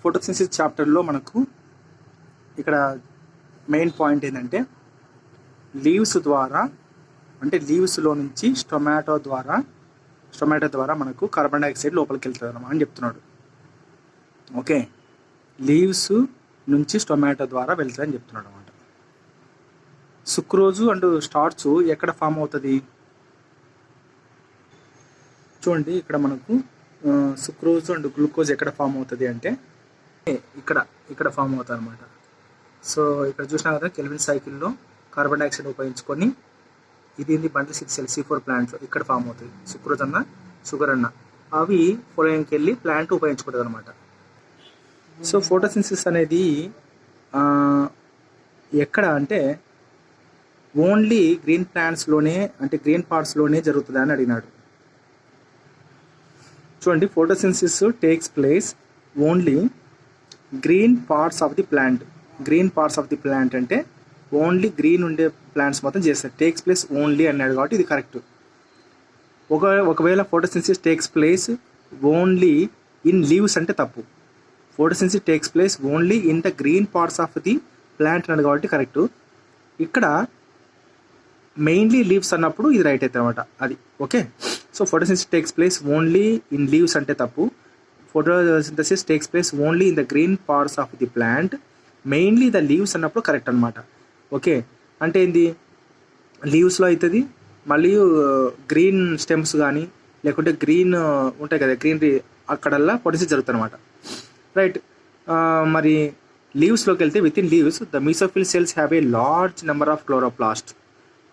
Photosynthesis చాప్టర్లో మనకు ఇక్కడ మెయిన్ పాయింట్ ఏంటంటే లీవ్స్ ద్వారా, అంటే లీవ్స్లో నుంచి స్టొమాటో ద్వారా మనకు కార్బన్ డైఆక్సైడ్ లోపలికి వెళ్తుంది అని చెప్తున్నాడు. ఓకే, లీవ్స్ నుంచి స్టొమాటో ద్వారా వెళ్తుందని చెప్తున్నాడు అనమాట. సుక్రోజు అండ్ స్టార్చ్ ఎక్కడ ఫామ్ అవుతుంది చూడండి. ఇక్కడ మనకు సుక్రోజ్ అండ్ గ్లూకోజ్ ఎక్కడ ఫామ్ అవుతుంది అంటే ఇక్కడ ఫామ్ అవుతుంది అనమాట. సో ఇక్కడ చూసినా కదా, కెల్విన్ సైకిల్లో కార్బన్ డైఆక్సైడ్ ఉపయోగించుకొని ఇది బండిల్ సెల్ C4 ప్లాంట్లో ఇక్కడ ఫామ్ అవుతుంది. సుక్రోజ్ అన్న షుగర్ అన్న అవి పొలంకి వెళ్ళి ప్లాంట్ ఉపయోగించుకుంటుంది అనమాట. సో ఫోటోసింథసిస్ అనేది ఎక్కడ అంటే ఓన్లీ గ్రీన్ ప్లాంట్స్లోనే, అంటే గ్రీన్ పార్ట్స్లోనే జరుగుతుంది అని అడిగినాడు. చూడండి, photosynthesis takes place only green parts of the plant. Green parts of the plant అంటే ఓన్లీ గ్రీన్ ఉండే ప్లాంట్స్ మొత్తం చేస్తారు. టేక్స్ ప్లేస్ ఓన్లీ అన్నాడు కాబట్టి ఇది కరెక్ట్. ఒకవేళ photosynthesis takes place only in leaves అంటే తప్పు. Photosynthesis takes place only in the green parts of the plant అన్నాడు కాబట్టి కరెక్ట్. ఇక్కడ మెయిన్లీ లీవ్స్ అన్నప్పుడు ఇది రైట్ అవుతుంది అనమాట, అది okay. So photosynthesis takes place only in leaves అంటే తప్పు. Photosynthesis takes place only in the green parts of the plant, mainly the leaves అన్నప్పుడు కరెక్ట్ అనమాట. ఓకే, అంటే ఏంది, లీవ్స్లో అవుతుంది, మళ్ళీ గ్రీన్ స్టెమ్స్ కానీ లేకుంటే గ్రీన్ ఉంటాయి కదా, గ్రీనరీ అక్కడల్లా ఫోటోసింథసిస్ జరుగుతుంది అనమాట. రైట్, మరి లీవ్స్లోకి వెళ్తే within leaves the mesophyll cells have a large number of chloroplast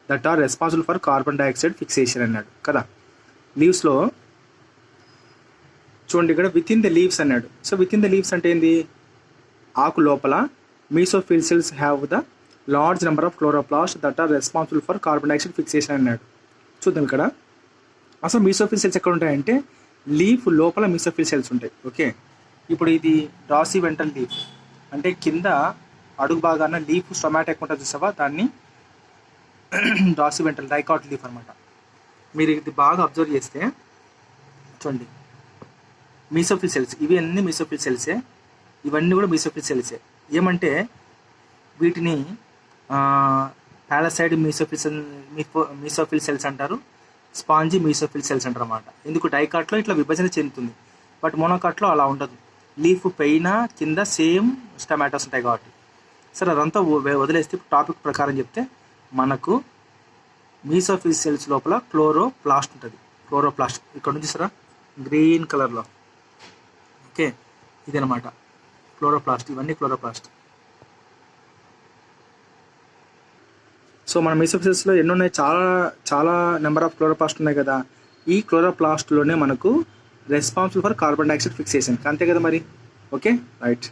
that are responsible for carbon dioxide fixation అన్నాడు కదా. లీవ్స్లో చూడండి, ఇక్కడ విత్ ఇన్ ద లీవ్స్ అన్నాడు. So within the leaves అంటే ఏంది, ఆకు లోపల mesophyll cells have the large number of chloroplast that are responsible for carbon dioxide fixation అన్నాడు. చూద్దాం ఇక్కడ అసలు మీసోఫిల్ సెల్స్ ఎక్కడ ఉంటాయంటే లీఫ్ లోపల మీసోఫిల్ సెల్స్ ఉంటాయి. ఓకే, ఇప్పుడు ఇది రాసి వెంటల్ లీఫ్ అంటే కింద అడుగు భాగాన లీఫ్ స్టొమాటో ఉంటుంది చూసావా, దాన్ని రాసి వెంటల్ డైకాట్ లీఫ్ అనమాట. మీరు ఇది బాగా అబ్జర్వ్ చేస్తే చూడండి, మీసోఫిల్ సెల్స్ ఇవి అన్నీ మీసోఫిల్ సెల్సే, ఇవన్నీ కూడా మీసోఫిల్ సెల్సే. ఏమంటే వీటిని పాలసైడ్ మీసోఫిల్ సెల్స్ అంటారు, స్పాంజీ మీసోఫిల్ సెల్స్ అంటారు అన్నమాట. ఎందుకు డైకాట్లో ఇట్లా విభజన చెందుతుంది, బట్ మోనోకాట్లో అలా ఉండదు. లీఫ్ పైన కింద సేమ్ స్టొమాటోస్ ఉంటాయి కాబట్టి. సరే, అదంతా వదిలేస్తే టాపిక్ ప్రకారం చెప్తే మనకు మీసోఫిల్ సెల్స్ లోపల క్లోరోప్లాస్ట్ ఉంటుంది. క్లోరోప్లాస్ట్ ఇక్కడ నుంచి సరే గ్రీన్ కలర్లో, ఓకే, ఇదనమాట క్లోరోప్లాస్ట్. ఇవన్నీ క్లోరోప్లాస్ట్. సో మన మీసోఫిల్ సెల్స్లో ఎన్ని ఉన్నాయి, చాలా నెంబర్ ఆఫ్ క్లోరోప్లాస్ట్ ఉన్నాయి కదా. ఈ క్లోరోప్లాస్ట్లోనే మనకు responsible for carbon dioxide fixation, అంతే కదా మరి. Okay, right.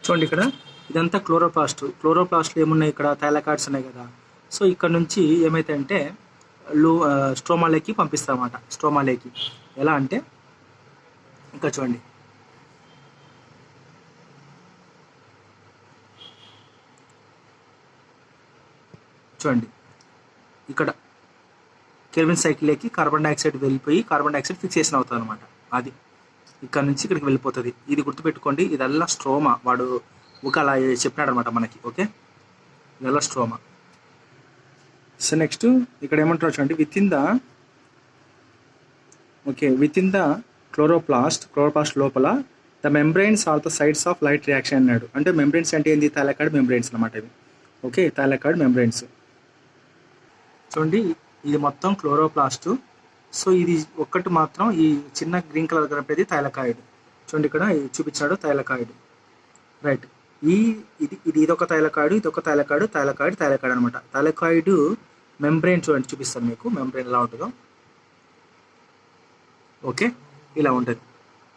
చూడండి, ఇక్కడ ఇదంతా క్లోరోప్లాస్ట్లో ఏమున్నాయి, ఇక్కడ థైలాకాయిడ్స్ ఉన్నాయి కదా. సో ఇక్కడ నుంచి ఏమైతాయంటే స్ట్రోమాలోకి పంపిస్తాం అన్నమాట. స్ట్రోమాలోకి ఎలా అంటే ఇంకా చూడండి, ఇక్కడ కెల్విన్ సైకిల్లోకి కార్బన్ డైఆక్సైడ్ వెళ్ళిపోయి కార్బన్ డైఆక్సైడ్ ఫిక్సేషన్ అవుతుంది అనమాట. అది ఇక్కడ నుంచి ఇక్కడికి వెళ్ళిపోతుంది. ఇది గుర్తుపెట్టుకోండి, ఇదల్లా స్ట్రోమా. వాడు ఒక అలా చెప్పినాడు అనమాట మనకి. ఓకే, ఇదల్లా స్ట్రోమా. సో నెక్స్ట్ ఇక్కడ ఏమంటారు చూడండి, విత్ ఇన్ ద క్లోరోప్లాస్ట్ లోపల the membranes are the sides of light reaction అన్నాడు. అంటే మెంబ్రెయిన్స్ అంటే ఏంది, థైలాకాయిడ్ మెంబ్రెయిన్స్ అనమాట ఇవి. Okay, thylakoid membranes. చూడండి, ఇది మొత్తం క్లోరోప్లాస్ట్. సో ఇది ఒక్కటి మాత్రం ఈ చిన్న గ్రీన్ కలర్ కనిపేది థైలాకాయిడ్. చూడండి, ఇక్కడ చూపించాడు థైలాకాయిడ్. రైట్, ఇదొక థైలాకాయిడ్, ఇదొక థైలాకాయిడ్ అనమాట. థైలాకాయిడ్ మెంబ్రెయిన్ చూడండి, చూపిస్తాను మీకు మెంబ్రెయిన్ ఎలా ఉంటుందో. ఓకే, ఇలా ఉంటుంది.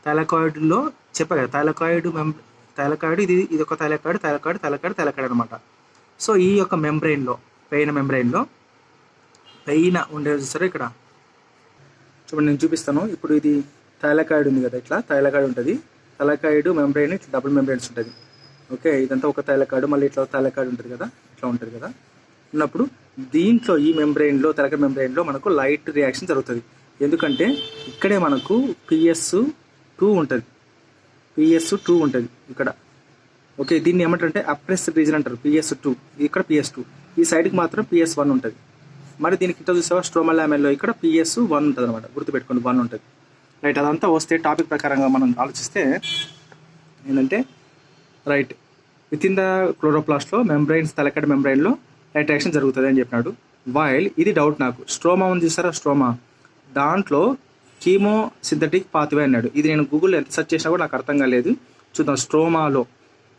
థైలాకాయిడ్లో చెప్పా కదా, థైలాకాయిడ్ ఇదొక థైలాకాయిడ్ అనమాట. సో ఈ యొక్క మెంబ్రెయిన్లో పైన ఉండేది సరే, ఇక్కడ చూడండి నేను చూపిస్తాను. ఇప్పుడు ఇది థైలాకాయిడ్ ఉంది కదా, ఇట్లా థైలాకాయిడ్ ఉంటుంది. థైలాకాయిడ్ మెంబ్రెయిన్ ఇట్లా డబుల్ మెంబ్రెయిన్స్ ఉంటుంది. ఓకే, ఇదంతా ఒక థైలాకాయిడ్, మళ్ళీ ఇట్లా థైలాకాయిడ్ ఉంటుంది కదా, ఇట్లా ఉంటుంది కదా. ఉన్నప్పుడు దీంట్లో ఈ మెంబ్రెయిన్లో, థైలాకాయిడ్ మెంబ్రెయిన్లో మనకు లైట్ రియాక్షన్ జరుగుతుంది. ఎందుకంటే ఇక్కడే మనకు PS2 ఉంటుంది. PS2 ఉంటుంది ఇక్కడ. ఓకే, దీన్ని ఏమంటారంటే అప్రెస్డ్ రీజన్ అంటారు, PS2. ఇక్కడ PS2, ఈ సైడ్కి మాత్రం PS1 ఉంటుంది. మరి దీనికి ఇట్లా చూసావా స్ట్రోమా లామెల్లో ఇక్కడ PS1 ఉంటుంది అనమాట, గుర్తుపెట్టుకోండి 1 ఉంటుంది. రైట్, అదంతా వస్తే టాపిక్ ప్రకారంగా మనం ఆలోచిస్తే ఏంటంటే రైట్, విత్ ఇన్ ద క్లోరోప్లాస్ట్లో మెంబ్రైన్స్, తలకడ మెంబ్రైన్లో లైట్ రియాక్షన్ జరుగుతుంది అని చెప్పినాడు. వైల్ ఇది డౌట్ నాకు, స్ట్రోమా ఉంది చూసారా, స్ట్రోమా దాంట్లో కీమో సింథటిక్ పాత్వే అన్నాడు. ఇది నేను గూగుల్లో ఎంత సెర్చ్ చేసినా కూడా నాకు అర్థం కాలేదు. చూద్దాం, స్ట్రోమాలో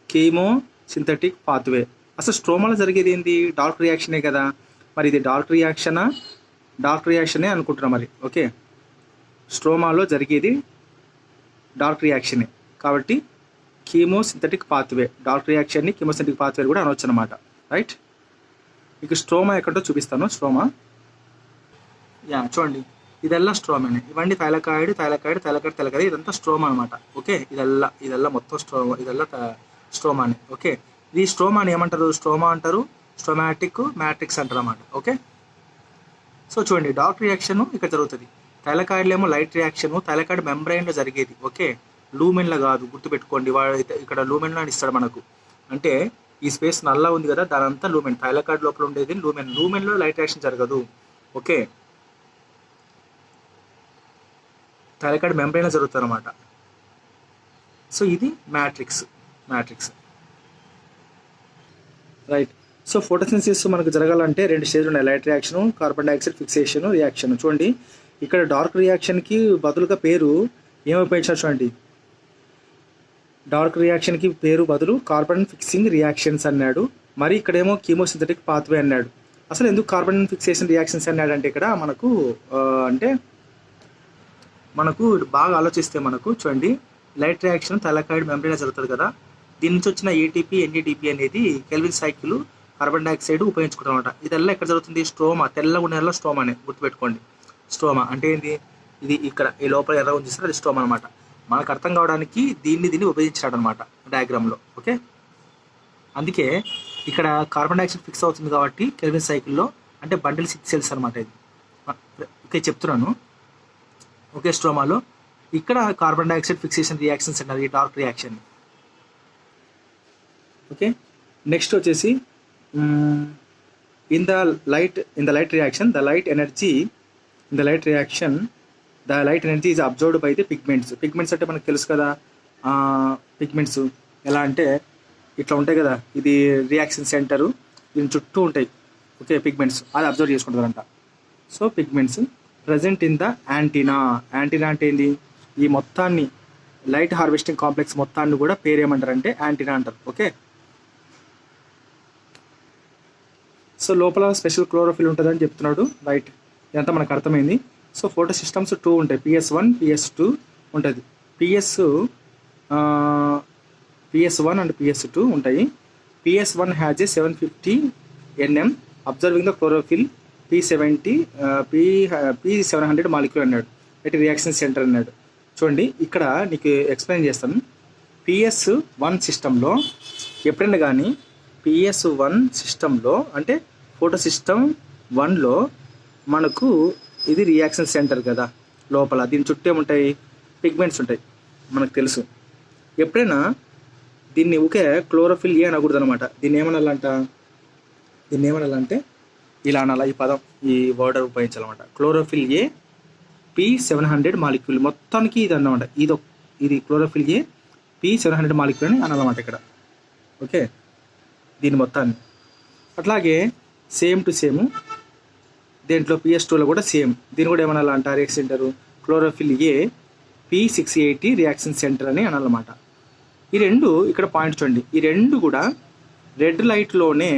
కీమో సింథటిక్ పాత్వే. అసలు స్ట్రోమాలో జరిగేది ఏంది? డార్క్ రియాక్షనే కదా. మరి ఇది డార్క్ రియాక్షనే అనుకుంటున్నా మరి. ఓకే, స్ట్రోమాలో జరిగేది డార్క్ రియాక్షనే కాబట్టి కీమో సింథటిక్ పాత్వే, డార్క్ రియాక్షన్ని కీమో సింథటిక్ పాత్వే కూడా అనవచ్చు అనమాట. రైట్, ఇక స్ట్రోమా ఎక్కడో చూపిస్తాను. స్ట్రోమా చూడండి, ఇదెల్లా స్ట్రోమానే. ఇవన్నీ థైలకాయిడ్, ఇదంతా స్ట్రోమా అనమాట. ఓకే, ఇదెల్లా మొత్తం ఇదెల్లా స్ట్రోమానే. ఓకే, ఈ స్ట్రోమాని ఏమంటారు? స్ట్రోమా అంటారు, స్ట్రోమాటిక్ మ్యాట్రిక్స్ అంటారు అన్నమాట. ఓకే, సో చూడండి, డార్క్ రియాక్షన్ ఇక్కడ జరుగుతుంది. థైలకాయిడ్లో ఏమో లైట్ రియాక్షన్, థైలకాయిడ్ మెంబ్రైన్లో జరిగేది. ఓకే, లూమెన్లో కాదు, గుర్తుపెట్టుకోండి. వాడు ఇక్కడ లూమెన్లో ఇస్తాడు మనకు. అంటే ఈ స్పేస్ నల్లా ఉంది కదా, దానంతా లూమెన్. థైలకాయిడ్ లోపల ఉండేది లూమెన్లో లైట్ రియాక్షన్ జరగదు. ఓకే, థైలకాయిడ్ మెంబ్రైన్లో జరుగుతుంది అనమాట. సో ఇది మ్యాట్రిక్స్. రైట్, సో ఫోటోసిన్సిస్ మనకు జరగాలంటే 2 స్టేజ్లు ఉన్నాయి, light reaction, carbon dioxide fixation reaction. చూడండి, ఇక్కడ డార్క్ రియాక్షన్కి బదులుగా పేరు ఏమైపోయించారు చూడండి, డార్క్ రియాక్షన్కి పేరు బదులు కార్బన్ ఫిక్సింగ్ రియాక్షన్స్ అన్నాడు. మరి ఇక్కడేమో కీమోసింథటిక్ పాత్వే అన్నాడు. అసలు ఎందుకు కార్బన్ ఫిక్సేషన్ రియాక్షన్స్ అన్నాడంటే ఇక్కడ మనకు బాగా ఆలోచిస్తే మనకు చూడండి, లైట్ రియాక్షన్ థైలకాయిడ్ మెంబ్రైన్ జరుగుతుంది కదా, దీని నుంచి వచ్చిన ఏటీపీ, ఎన్ఏటీపీ అనేది కెల్విన్ సైకిల్ కార్బన్ డైఆక్సైడ్ ఉపయోగించుకుంటాం అనమాట. ఇదెల్లా ఎక్కడ జరుగుతుంది? స్ట్రోమా, తెల్లగా ఉండేలా స్ట్రోమానే, గుర్తుపెట్టుకోండి. స్ట్రోమా అంటే ఏంది? ఇది ఇక్కడ ఈ లోపల ఎర్ర ఉంది చూస్తారు, అది స్ట్రోమా అనమాట. మనకు అర్థం కావడానికి దీన్ని ఉపయోగించాడు అనమాట డయాగ్రామ్లో. ఓకే, అందుకే ఇక్కడ కార్బన్ డైఆక్సైడ్ ఫిక్స్ అవుతుంది కాబట్టి కెల్విన్ సైకిల్లో, అంటే బండిల్ 6 సెల్స్ అనమాట ఇది. ఓకే, చెప్తున్నాను. ఓకే, స్ట్రోమాలో ఇక్కడ కార్బన్ డైఆక్సైడ్ ఫిక్సేషన్ రియాక్షన్స్ అన్నారు, ఈ డార్క్ రియాక్షన్. ఓకే, నెక్స్ట్ వచ్చేసి in the light reaction the light energy is observed by the pigments అంటే మనకు తెలుసు కదా, పిగ్మెంట్స్ ఎలా అంటే ఇట్లా ఉంటాయి కదా, ఇది రియాక్షన్ సెంటరు, దీని చుట్టూ ఉంటాయి. ఓకే, పిగ్మెంట్స్ అది అబ్జర్వ్ చేసుకుంటారంట. So pigments present in the antenna అంటే ఏంది? ఈ మొత్తాన్ని లైట్ హార్వెస్టింగ్ కాంప్లెక్స్ మొత్తాన్ని కూడా పేరు ఏమంటారంటే యాంటీనా అంటారు. ఓకే, సో లోపల స్పెషల్ క్లోరోఫిల్ ఉంటుందని చెప్తున్నాడు. రైట్, ఇదంతా మనకు అర్థమైంది. సో ఫోటో సిస్టమ్స్ 2 ఉంటాయి, PS1, PS2 ఉంటుంది. PS1 అండ్ PS2 ఉంటాయి. PS1 has a 750 nm observing the chlorophyll, P700 molecule అన్నాడు. అయితే రియాక్షన్ సెంటర్ అన్నాడు. చూడండి, ఇక్కడ నీకు ఎక్స్ప్లెయిన్ చేస్తాను. PS1 సిస్టంలో ఎప్పుడైనా కానీ PS1 సిస్టంలో అంటే ఫోటో సిస్టమ్ 1లో మనకు ఇది రియాక్షన్ సెంటర్ కదా, లోపల దీని చుట్టూ ఏముంటాయి? పిగ్మెంట్స్ ఉంటాయి, మనకు తెలుసు. ఎప్పుడైనా దీన్ని ఒకే క్లోరోఫిల్ ఏ అనకూడదు అనమాట. దీన్ని ఏమనాలంటే ఇలా అనాల, ఈ పదం, ఈ వర్డ్ ఉపయోగించాలన్నమాట. క్లోరోఫిల్ ఏ P700 మాలిక్యూల్ మొత్తానికి ఇది అన్నమాట. ఇది క్లోరోఫిల్ ఏ P700 మాలిక్యూల్ అని అనాలన్నమాట ఇక్కడ. ఓకే, దీని మొత్తాన్ని. అట్లాగే సేమ్ టు సేమ్ దేంట్లో PS2లో కూడా సేమ్, దీన్ని కూడా ఏమనాలంట? Reaction centre chlorophyll a P680 reaction centre అని అనాలన్నమాట. ఈ రెండు ఇక్కడ పాయింట్ చూడండి, ఈ రెండు కూడా రెడ్ లైట్లోనే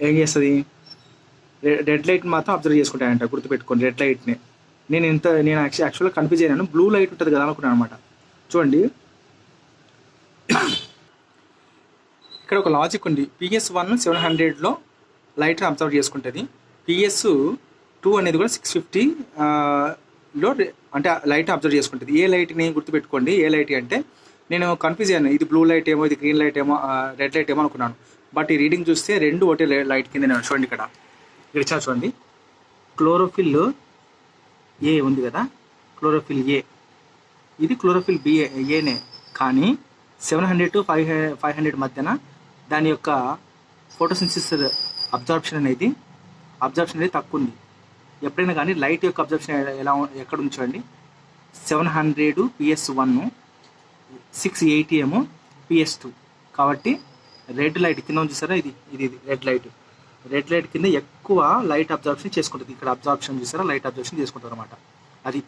ఏం చేస్తుంది? రెడ్ లైట్ మాత్రం అబ్జర్వ్ చేసుకుంటాయంట, గుర్తుపెట్టుకోండి. రెడ్ లైట్నే నేను యాక్చువల్గా కన్ఫ్యూజ్ అయ్యాను. బ్లూ లైట్ ఉంటుంది కదా అనుకున్నాను అనమాట. చూడండి, ఇక్కడ ఒక లాజిక్ ఉంది. PS1 700లో లైట్ని అబ్జర్వ్ చేసుకుంటుంది. PS2 అనేది కూడా 650లో అంటే లైట్ అబ్జర్వ్ చేసుకుంటుంది. ఏ లైట్ని గుర్తుపెట్టుకోండి, ఏ లైట్ అంటే నేను కన్ఫ్యూజ్ అయ్యాను. ఇది బ్లూ లైట్ ఏమో, ఇది గ్రీన్ లైట్ ఏమో, రెడ్ లైట్ ఏమో అనుకున్నాను. బట్ ఈ రీడింగ్ చూస్తే రెండు ఒకటే లైట్ కింద చూడండి. ఇక్కడ ఇచ్చా చూడండి, క్లోరోఫిల్ ఏ ఉంది కదా, క్లోరోఫిల్ ఏ ఇది క్లోరోఫిల్ బి ఏనే, కానీ 700 to 500 మధ్యన దాని యొక్క ఫోటోసింథసిస్ అబ్జార్ప్షన్ అనేది తక్కువ ఉంది. ఎప్పుడైనా కానీ లైట్ యొక్క అబ్జర్ప్షన్ ఎక్కడ ఉంచండి, 700 PS1, 680 ఏమో PS2. కాబట్టి రెడ్ లైట్ కింద చూసారా, ఇది రెడ్ లైట్ కింద ఎక్కువ లైట్ అబ్జార్ప్షన్ చేసుకుంటుంది. ఇక్కడ అబ్జార్ప్షన్ చూసారా, లైట్ అబ్జార్ప్షన్ చేసుకుంటారు అనమాట. అది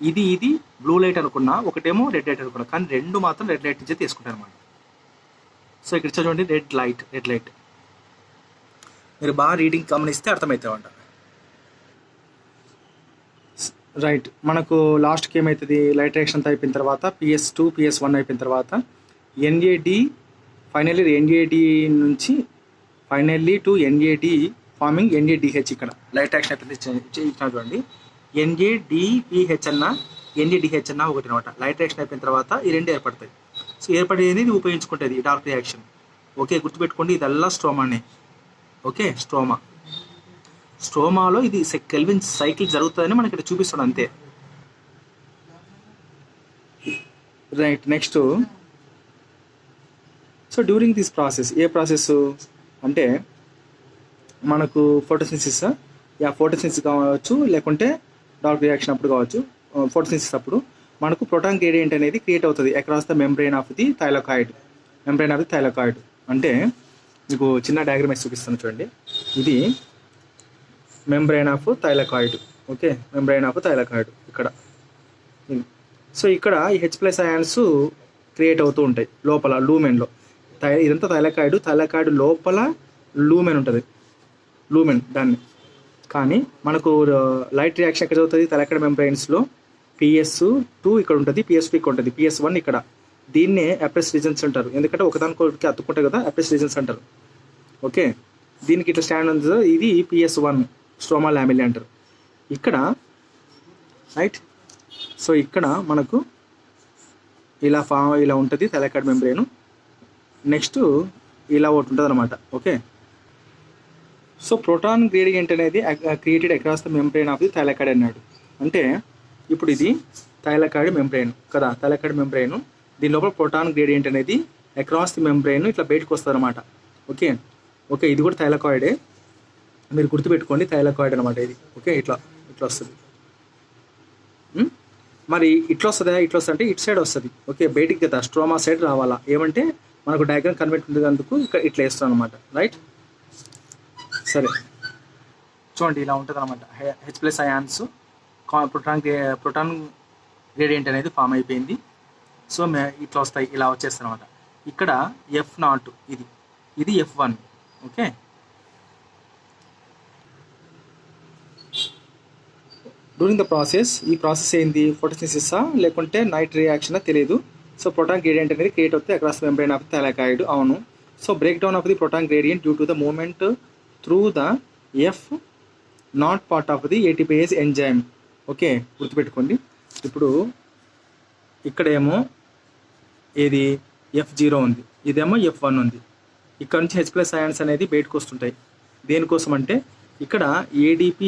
ఇది బ్లూ లైట్ అనుకున్నా, ఒకటేమో రెడ్ లైట్ అనుకున్నా, కానీ రెండు మాత్రం రెడ్ లైట్ నుంచి తీసుకుంటారు అనమాట. సో ఇక్కడ చూడండి రెడ్ లైట్ మీరు బాగా రీడింగ్ గమనిస్తే అర్థమవుతామంట. రైట్, మనకు లాస్ట్కి ఏమవుతుంది, లైట్ రియాక్షన్ అంతా అయిపోయిన తర్వాత PS2 PS1 అయిపోయిన తర్వాత NAD ఫైనల్లీ NAD నుంచి finally to NAD farming NADH. ఇక్కడ లైట్ రియాక్షన్ అయిపోయింది చూడండి, NADPH అన్న NADH అన్న ఒకటి అనమాట. లైట్ రియాక్షన్ అయిపోయిన తర్వాత ఈ రెండు ఏర్పడతాయి. సో ఏర్పడేది ఉపయోగించుకుంటుంది డార్క్ రియాక్షన్. ఓకే, గుర్తుపెట్టుకోండి, ఇదల్లా స్ట్రోమానే. ఓకే, స్ట్రోమాలో ఇది కెల్విన్ సైకిల్ జరుగుతుందని మనకి ఇక్కడ చూపిస్తాడు అంతే. Right, next so during this process, A process అంటే మనకు ఫోటోసింథసిస్ కావచ్చు, లేకుంటే డార్క్ రియాక్షన్ అప్పుడు కావచ్చు. ఫోటోసింథసిస్ అప్పుడు మనకు ప్రోటాన్ గ్రేడియంట్ అనేది క్రియేట్ అవుతుంది across the membrane of the thylakoid. అంటే మీకు చిన్న డయాగ్రామ్ వేసి చూపిస్తాను చూడండి. ఇది membrane of thylakoid. Okay, membrane of thylakoid ఇక్కడ. సో ఇక్కడ ఈ H+ అయాన్స్ క్రియేట్ అవుతూ ఉంటాయి లోపల లూమెన్లో. ఇదంతా థైలాకాయిడ్ లోపల లూమెన్ ఉంటుంది, దాన్ని. కానీ మనకు లైట్ రియాక్షన్ ఎక్కడ అవుతుంది, థైలాకాయిడ్ మెంబ్రెయిన్స్లో PS2 ఇక్కడ ఉంటుంది, PS2 ఇక్కడ ఉంటుంది, PS1 ఇక్కడ. దీన్నే అప్రెస్ రీజన్స్ అంటారు, ఎందుకంటే ఒకదానికొకటి అతుక్కుంటాయి కదా, అప్రెస్ రీజన్స్ అంటారు. ఓకే, దీనికి ఇట్లా స్టాండ్ ఉంది, ఇది PS1 స్ట్రోమా లామిలే అంటారు ఇక్కడ. రైట్, సో ఇక్కడ మనకు ఇలా ఉంటుంది థైలాకాయిడ్ మెంబ్రెయిన్. నెక్స్ట్ ఇలా ఒకటి ఉంటుంది అనమాట. ఓకే, సో ప్రోటాన్ గ్రేడియంట్ అనేది created across the membrane of the thylakoid అన్నాడు. అంటే ఇప్పుడు ఇది థైలాకాయిడ్ మెంబ్రెయిన్ కదా, థైలాకాయిడ్ మెంబ్రెయిన్. దీని లోపల ప్రోటాన్ గ్రేడియంట్ అనేది అక్రాస్ ది మెంబ్రెయిన్ ఇట్లా బయటకు వస్తుంది అనమాట. ఓకే, ఇది కూడా థైలాకాయిడే, మీరు గుర్తుపెట్టుకోండి, థైలాకాయిడ్ అనమాట ఇది. ఓకే, ఇట్లా వస్తుంది. మరి ఇట్లా వస్తుందా, అంటే ఇటు సైడ్ వస్తుంది. ఓకే, బయటికి కదా స్ట్రోమా సైడ్ రావాలా, ఏమంటే మనకు డయాగ్రామ్ కన్వర్ట్ ఉండేందుకు ఇక్కడ ఇట్లా వేస్తాం అనమాట. రైట్, సరే చూడండి, ఇలా ఉంటుంది అనమాట. H+ అయాన్స్ ప్రోటాన్ గ్రేడియంట్ అనేది ఫామ్ అయిపోయింది. సో ఇట్లా వస్తాయి, ఇలా వచ్చేస్తాయి అనమాట. ఇక్కడ F0 ఇది F1. Okay, during the process, ఈ ప్రాసెస్ ఏంది, ఫోటోసింథసిస్ లేకుంటే నైట్ రియాక్షన్ తెలియదు. సో ప్రోటాన్ గ్రేడియంట్ అనేది క్రియేట్ అవుతుంది అక్రాస్ మెంబ్రెయిన్ ఆఫ్ థైలాకాయిడ్. అవును, so break down of the proton gradient due to the movement through the F0 part of the ATPase enzyme. Okay, గుర్తుపెట్టుకోండి. ఇప్పుడు ఇక్కడేమో ఏది F0 ఉంది, ఇదేమో F1 ఉంది. ఇక్కడ నుంచి H+ అయాన్స్ అనేది బయటకు వస్తుంటాయి. దేనికోసం అంటే ఇక్కడ ADP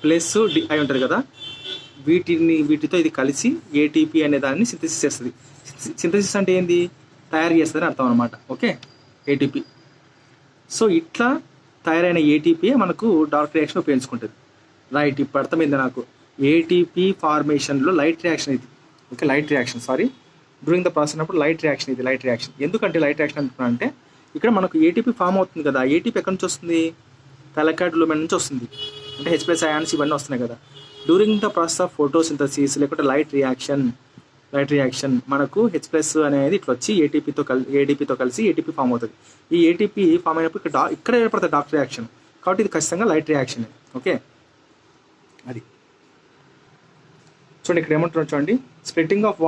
ప్లస్ అయి ఉంటుంది కదా, వీటితో ఇది కలిసి ATP అనే దాన్ని సింథసిస్ చేస్తుంది. సింథసిస్ అంటే ఏంది, తయారు చేస్తుంది అని అర్థం అనమాట. Okay, ATP. సో ఇట్లా తయారైన ATP మనకు డార్క్ రియాక్షన్ ఉపయోగించుకుంటుంది. రైట్, ఇప్పుడు అర్థమైంది నాకు. ATP ఫార్మేషన్లో లైట్ రియాక్షన్ ఇది. Okay, light reaction, sorry, during the process అప్పుడు లైట్ రియాక్షన్ ఇది. లైట్ రియాక్షన్ ఎందుకంటే లైట్ రియాక్షన్ అంటున్నా అంటే ఇక్కడ మనకు ATP ఫామ్ అవుతుంది కదా. ATP ఎక్కడి నుంచి వస్తుంది, థైలాకాయిడ్ లూమెన్ నుంచి వస్తుంది. అంటే H+ అయాన్స్ ఇవన్నీ వస్తున్నాయి కదా. During the process of photosynthesis లేకుంటే లైట్ రియాక్షన్ మనకు H+ అనేది ఇట్లా వచ్చి ADPతో కలిసి ATP ఫామ్ అవుతుంది. ఈ ATP ఫామ్ అయినప్పుడు ఇక్కడ ఏర్పడుతుంది డార్క్ రియాక్షన్. కాబట్టి ఇది ఖచ్చితంగా లైట్ రియాక్షన్. ఓకే, అది చూడండి, ఇక్కడ ఏమంటున్నారు చూడండి, splitting of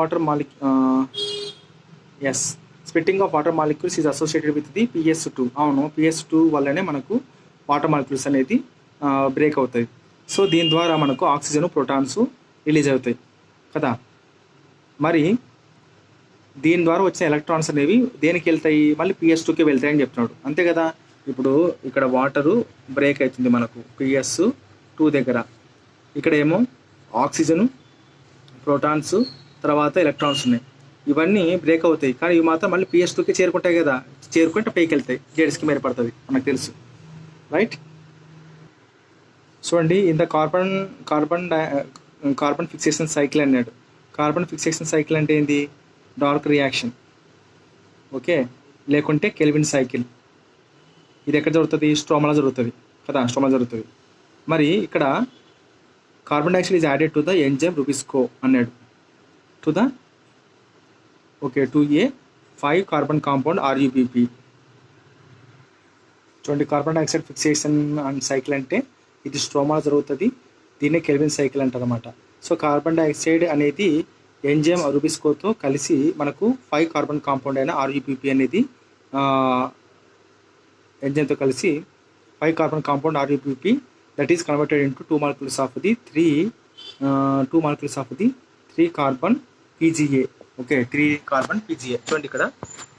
water molecules is associated with the PS2. అవును, PS2 వల్లనే మనకు వాటర్ మాలిక్యూల్స్ అనేది బ్రేక్ అవుతాయి. సో దీని ద్వారా మనకు ఆక్సిజన్, ప్రోటాన్స్ రిలీజ్ అవుతాయి కదా. మరి దీని ద్వారా వచ్చిన ఎలక్ట్రాన్స్ అనేవి దేనికి వెళ్తాయి, మళ్ళీ PS2కి వెళ్తాయి అని చెప్తున్నాడు. అంతే కదా. ఇప్పుడు ఇక్కడ వాటరు బ్రేక్ అవుతుంది మనకు PS2 దగ్గర. ఇక్కడ ఏమో ఆక్సిజను, ప్రోటాన్స్ తర్వాత ఎలక్ట్రాన్స్ ఉన్నాయి. ఇవన్నీ బ్రేక్ అవుతాయి, కానీ ఇవి మాత్రం మళ్ళీ pH2కి చేరుకుంటాయి కదా, చేరుకుంటే పైకి వెళ్తాయి, జెడ్ స్కీమ్ ఏర్పడుతుంది మనకు తెలుసు, రైట్. చూడండి, ఇంత కార్బన్ ఫిక్సేషన్ సైకిల్ అన్నాడు. కార్బన్ ఫిక్సేషన్ సైకిల్ అంటే ఏంటి? డార్క్ రియాక్షన్, ఓకే, లేకుంటే కెల్విన్ సైకిల్. ఇది ఎక్కడ జరుగుతుంది? స్ట్రోమాలో జరుగుతుంది కదా, స్ట్రోమాలో జరుగుతుంది. మరి ఇక్కడ carbon dioxide is added to the enzyme rubisco అన్నాడు, to the okay to a 5 carbon compound RuBP. చూడండి, carbon dioxide fixation and cycle అంటే ఇది స్ట్రోమాలో జరుగుతుంది, దీన్నే కెల్విన్ సైకిల్ అంటారు అన్నమాట. సో కార్బన్ డైఆక్సైడ్ అనేది ఎంజైమ్ రుబిస్కోతో కలిసి మనకు 5 కార్బన్ కాంపౌండ్ అయిన RuBP అనేది ఎంజైమ్తో కలిసి 5 carbon compound RuBP that is converted into 2 molecules of the 3 carbon PGA. Okay, 3 carbon PGA. చూడండి, ఇక్కడ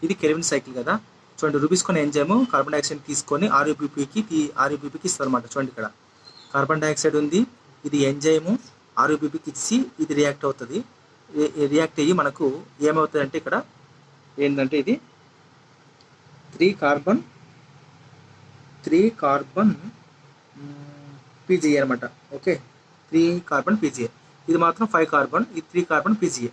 ఇది కెల్విన్ సైకిల్ కదా. చూడండి, రుబిస్కోన్ ఎంజైమ్ కార్బన్ డైఆక్సైడ్ తీసుకొని RuBPకి ఇస్తారు అనమాట. చూడండి, ఇక్కడ కార్బన్ డైఆక్సైడ్ ఉంది, ఇది ఎంజైము RuBPకి ఇచ్చి ఇది రియాక్ట్ అవుతుంది. రియాక్ట్ అయ్యి మనకు ఏమవుతుంది అంటే ఇక్కడ ఏంటంటే ఇది 3 కార్బన్ PGA అనమాట. Okay, 3 carbon PGA. ఇది మాత్రం 5 కార్బన్, ఇది 3 కార్బన్ PGA.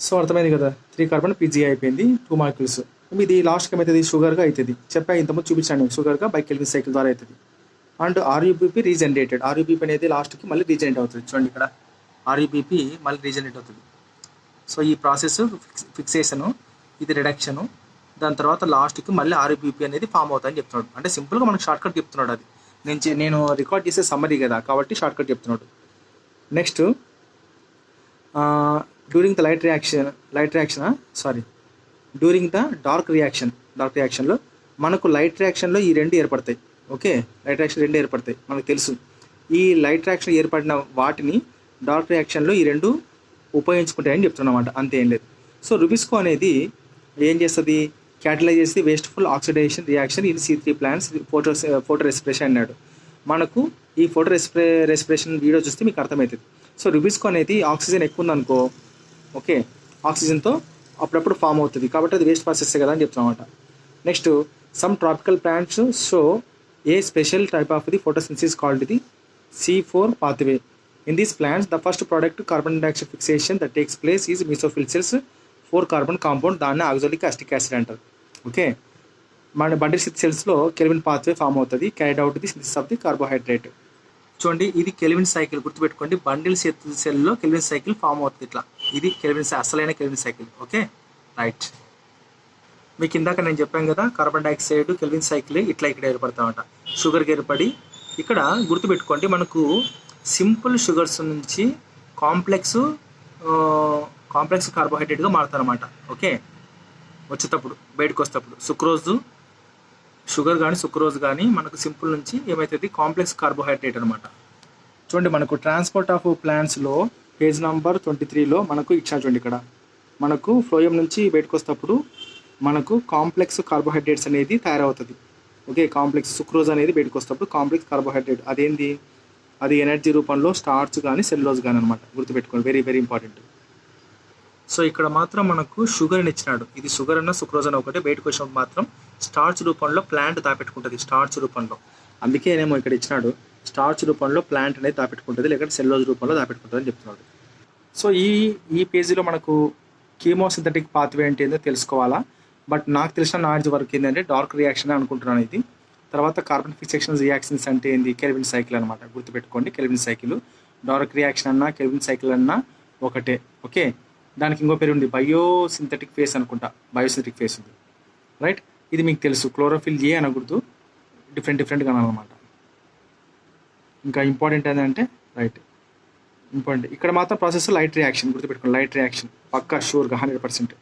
సో అర్థమైంది కదా, 3 కార్బన్ PGA అయిపోయింది, 2 molecules. ఇది లాస్ట్కి ఏమవుతుంది? షుగర్గా అవుతుంది. చెప్పా, ఇంతకుముందు చూపించాను, షుగర్గా బై కెల్విన్ సైకిల్ ద్వారా అవుతుంది. And RuBP regenerated. RuBP అనేది లాస్ట్కి మళ్ళీ రీజనరేట్ అవుతుంది. చూడండి, ఇక్కడ RuBP మళ్ళీ రీజనరేట్ అవుతుంది. సో ఈ ప్రాసెస్ ఫిక్సేషను, ఇది రిడక్షను, దాని తర్వాత లాస్ట్కి మళ్ళీ RuBP అనేది ఫామ్ అవుతుందని చెప్తున్నాడు. అంటే సింపుల్గా మనకు షార్ట్కట్ చెప్తున్నాడు. అది నేను రికార్డ్ చేసే సమ్మరీ కదా, కాబట్టి షార్ట్కట్ చెప్తున్నాడు. Next, during the during the dark రియాక్షన్లో మనకు లైట్ రియాక్షన్లో ఈ రెండు ఏర్పడతాయి. ఓకే, లైట్ రియాక్షన్ రెండు ఏర్పడతాయి మనకు తెలుసు. ఈ లైట్ రియాక్షన్ ఏర్పడిన వాటిని డార్క్ రియాక్షన్లో ఈ రెండు ఉపయోగించుకుంటాయని చెప్తున్నమాట, అంతే, ఏం లేదు. సో రుబిస్కో అనేది ఏం చేస్తుంది? క్యాటలైజ్ చేసి wasteful oxidation reaction in C3 plants photo respiration అన్నాడు. మనకు ఈ ఫోటో రెస్పిరేషన్ వీడియో చూస్తే మీకు అర్థమవుతుంది. సో రుబిస్కో అనేది ఆక్సిజన్ ఎక్కువ ఉందనుకో, ఓకే, ఆక్సిజన్తో అప్పుడప్పుడు ఫామ్ అవుతుంది, కాబట్టి అది వేస్ట్ ప్రాసెస్ కదా అని చెప్తున్నమాట. Next, some tropical plants show a special type of the photosynthesis called the C4 pathway. In these plants, the first product carbon dioxide fixation that takes place is mesophyll cells 4 carbon compound, దాన్ని oxalic acetic acid అంటారు. Okay, మన bundle సెల్స్లో kelvin pathway form అవుతుంది, carried out the synthesis of the carbohydrate. చూడండి, ఇది kelvin cycle, గుర్తుపెట్టుకోండి. Bundle సెల్లో kelvin cycle form అవుతుంది ఇట్లా. ఇది అసలైన కెల్విన్ సైకిల్. Okay, right. మీకు ఇందాక నేను చెప్పాను కదా, కార్బన్ డైఆక్సైడ్ కెల్విన్ సైకిల్ ఇట్లా ఇక్కడ ఏర్పడతామట, షుగర్కి ఏర్పడి. ఇక్కడ గుర్తుపెట్టుకోండి, మనకు సింపుల్ షుగర్స్ నుంచి కాంప్లెక్స్ కార్బోహైడ్రేట్గా మారుతారన్నమాట. ఓకే, వచ్చేటప్పుడు బయటకు వస్తేటప్పుడు షుగర్ కానీ సుక్రోజ్ కానీ మనకు సింపుల్ నుంచి ఏమవుతుంది? కాంప్లెక్స్ కార్బోహైడ్రేట్ అనమాట. చూడండి, మనకు ట్రాన్స్పోర్ట్ ఆఫ్ ప్లాంట్స్లో పేజ్ నెంబర్ 23లో మనకు ఇచ్చారు. చూడండి, ఇక్కడ మనకు ఫ్లోయం నుంచి బయటకు వస్తేటప్పుడు మనకు కాంప్లెక్స్ కార్బోహైడ్రేట్స్ అనేది తయారవుతుంది. ఓకే, కాంప్లెక్స్ సుక్రోజ్ అనేది బయటకు వస్తేటప్పుడు కాంప్లెక్స్ కార్బోహైడ్రేట్ అదేంది? అది ఎనర్జీ రూపంలో స్టార్చ్ కానీ సెల్యులోజ్ కానీ అనమాట, గుర్తుపెట్టుకోండి, వెరీ వెరీ ఇంపార్టెంట్. సో ఇక్కడ మాత్రం మనకు షుగర్ని ఇచ్చినాడు, ఇది షుగర్ అన్న సుక్రోజ్ అన్న ఒకటే, బయటకు వచ్చినప్పుడు మాత్రం స్టార్చ్ రూపంలో ప్లాంట్ దాపెట్టుకుంటుంది, స్టార్చ్ రూపంలో. అందుకేనేమో ఇక్కడ ఇచ్చినాడు, స్టార్చ్ రూపంలో ప్లాంట్ అనేది దాపెట్టుకుంటుంది, లేకపోతే సెల్యులోజ్ రూపంలో దాపెట్టుకుంటుంది అని చెప్తున్నాడు. సో ఈ పేజీలో మనకు కీమోసింథటిక్ పాత్వే అంటే ఏందో తెలుసుకోవాలా. బట్ నాకు తెలిసిన నాలెడ్జ్ వరకు ఏంటంటే డార్క్ రియాక్షన్ అనుకుంటున్నాను ఇది. తర్వాత కార్బన్ ఫిక్సేషన్ రియాక్షన్స్ అంటే ఏంది? కెల్విన్ సైకిల్ అనమాట, గుర్తుపెట్టుకోండి. కెల్విన్ సైకిల్, డార్క్ రియాక్షన్ అన్నా కెల్విన్ సైకిల్ అన్నా ఒకటే. ఓకే, దానికి ఇంకో పేరు ఉంది, బయోసింథటిక్ ఫేస్ అనుకుంటా, బయోసింథటిక్ ఫేస్ ఉంది, రైట్. ఇది మీకు తెలుసు, క్లోరోఫిల్ ఏ అనకూడదు, డిఫరెంట్గా అనమాట. ఇంకా ఇంపార్టెంట్ ఏంటంటే రైట్ ఇంపార్టెంట్ ఇక్కడ మాత్రం ప్రాసెస్ లైట్ రియాక్షన్, గుర్తుపెట్టుకోండి, లైట్ రియాక్షన్ పక్కా షూర్గా 100%.